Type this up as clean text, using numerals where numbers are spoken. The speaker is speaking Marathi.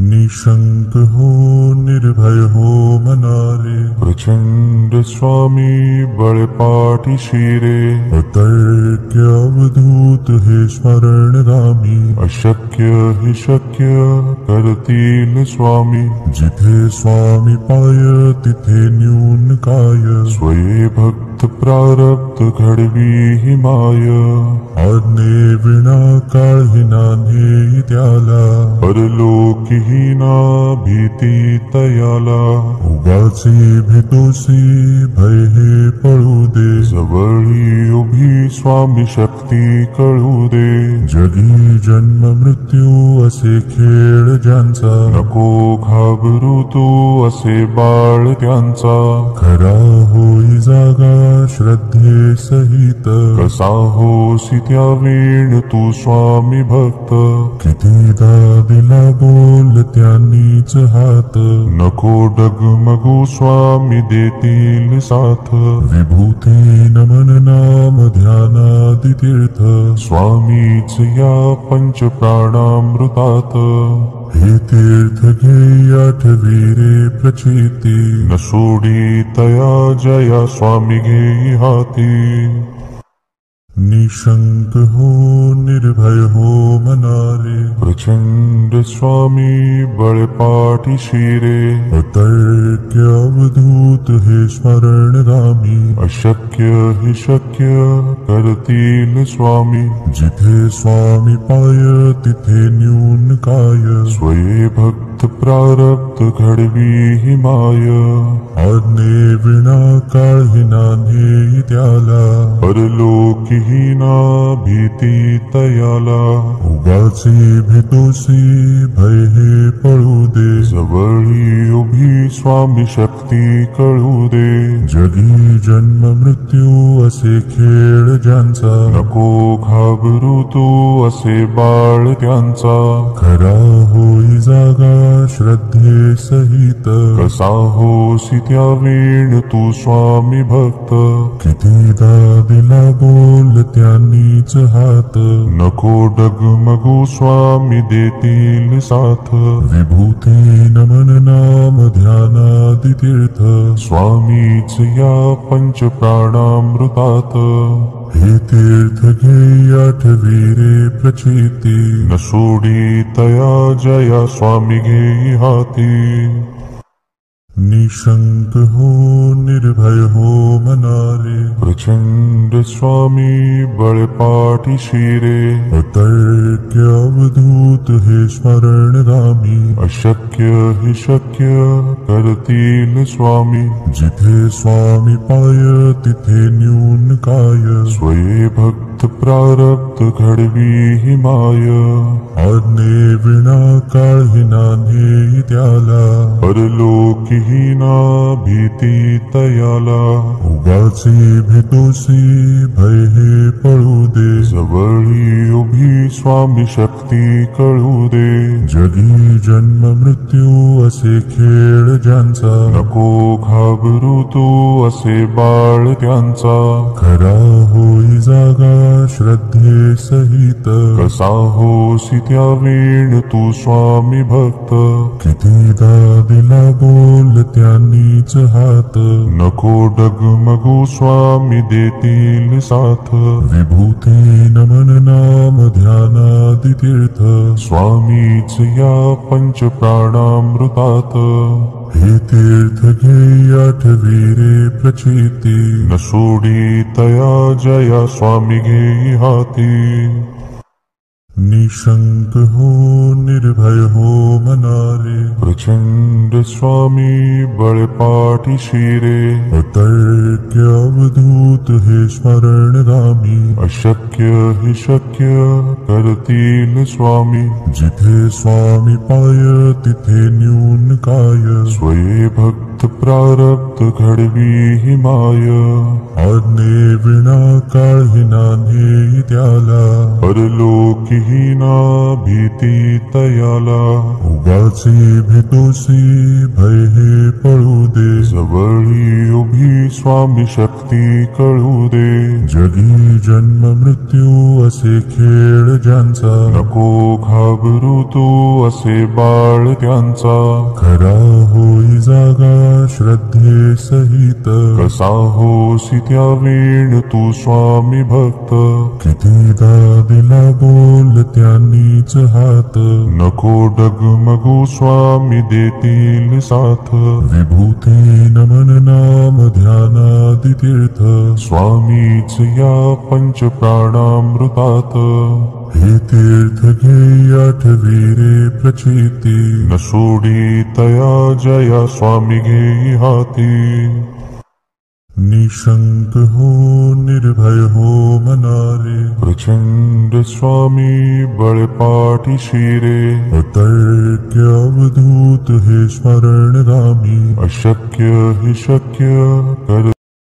निशंक हो निर्भय हो मनारे, प्रचंड स्वामी बळपाठी शिरे, अतर्क्य अवधूत हे स्मरणगामी, अशक्य हि शक्य करतील स्वामी, जिथे स्वामी पाय तिथे न्यून काय, स्वये भक्त प्रारब्ध घडवी हि माय, आज्ञे विना काळही नान्हे त्याला, परलोकीहीना भीती तयाला, उगाचे भेतोसी भय हे पळू दे, जवळी उभी स्वामी शक्ती कळू दे, जगी जन्म मृत्यू असे खेळ ज्यांचा, नको घाबरू तू असे बाळ त्यांचा, खरा होई जागा श्रद्धे सहित, कसा होसी त्या वेळ तू स्वामी भक्त, कितीदा दिला बोल त्यांनीच हात, नको डगमगू स्वामी देतील साथ, विभूती नमन नाम ध्यानादि तीर्थ, स्वामीच या पंच प्राणामृतात, हे तीर्थ घे आठवी रे प्रचिती, न सोडी तया जया स्वामी घेई हाती, निशंक हो निर्भय हो मनारे, प्रचंड स्वामी बळपाठी शिरे, अतर्क्य अवधूत हे स्मरणगामी, अशक्य हि शक्य करतील स्वामी, जिथे स्वामी पाय तिथे न्यून काय, स्वये भक्त प्रारब्ध घडवी हि माय, आज्ञे विना काळही नान्हे त्याला, परलोकीहीना भीती तयाला, उगाचे भेतोसी भय हे पळू दे, जवळी उभी स्वामी शक्ती कळू दे, जगी जन्म मृत्यू असे खेळ ज्यांचा, नको घाबरू तू असे बाळ त्यांचा, खरा होई जागा श्रद्धे सहित, कसा होसी त्या वेळ तू स्वामी भक्त, कितीदा दिला बोल त्यांनीच हात, नको डगमगू स्वामी देतील साथ, विभूती नमन नाम ध्यानादि तीर्थ, स्वामीच या पंच प्राणामृतात, हे तीर्थ घे आठवी रे प्रचिती, न सोडी तया जया स्वामी घेई हाती, निशंक हो निर्भय हो मनारे, प्रचंड स्वामी बळपाठी शिरे, अतर्क्य अवधूत हे स्मरणगामी, अशक्य हि शक्य करतील स्वामी, जिथे स्वामी पाय तिथे न्यून काय, स्वये भक्त प्रारब्ध घडवी हि माय, आज्ञे विना काळही नान्हे त्याला, परलोकीहीना भीती तयाला, उगाचे भेतोसी भय हे पळू दे, जवळी उभी स्वामी शक्ती कळू दे, जगी जन्म मृत्यू असे खेळ ज्यांचा, नको घाबरू तू असे बाळ त्यांचा, खरा होई जागा श्रद्धे सहित, कसा होसी त्या वेळ तू स्वामी भक्त, कितीदा दिला बोल त्यांनीच हात, नको डगमगू स्वामी देतील साथ, विभूती नमन नाम ध्यानादि तीर्थ, स्वामीच या पंच प्राणामृतात, हे तीर्थ घे आठवी रे प्रचिती, न सोडी तया जया स्वामी घेई हाती, निशंक हो निर्भय हो मनारे, प्रचंड स्वामी बळपाठी शिरे, अतर्क्य अवधूत हे स्मरणगामी, अशक्य हि शक्य करतील स्वामी, जिथे स्वामी पाय तिथे न्यून काय, स्वये भक्त प्रारब्ध घडवी हि माय, आज्ञे विना काळही नान्हे त्याला, परलोकीहीना भीती तयाला, उगाचे भेतोसी भय हे पळू दे, जवळी उभी स्वामी शक्ती भक्ती कळू दे. जगी जन्म मृत्यू असे खेळ ज्यांचा, नको घाबरू तू असे बाळ त्यांचा. खरा होई जागा श्रद्धे सहित, कसा होसी त्या वेळ तू स्वामी भक्त. कितीदा दिला बोल त्यांनीच हात, नको डगमगू स्वामी देतील साथ. विभूती नमन नाम ध्यानादि तीर्थ, स्वामीच या पंच प्राणामृतात. हे तीर्थ घे आठवी रे प्रचिती, न सोडी तया जया स्वामी घेई हाती. निशंक हो निर्भय हो मनारे, प्रचंड स्वामी बळपाठी शिरे. अतर्क्य अवधूत हे स्मरणगामी, अशक्य हे शक्य कर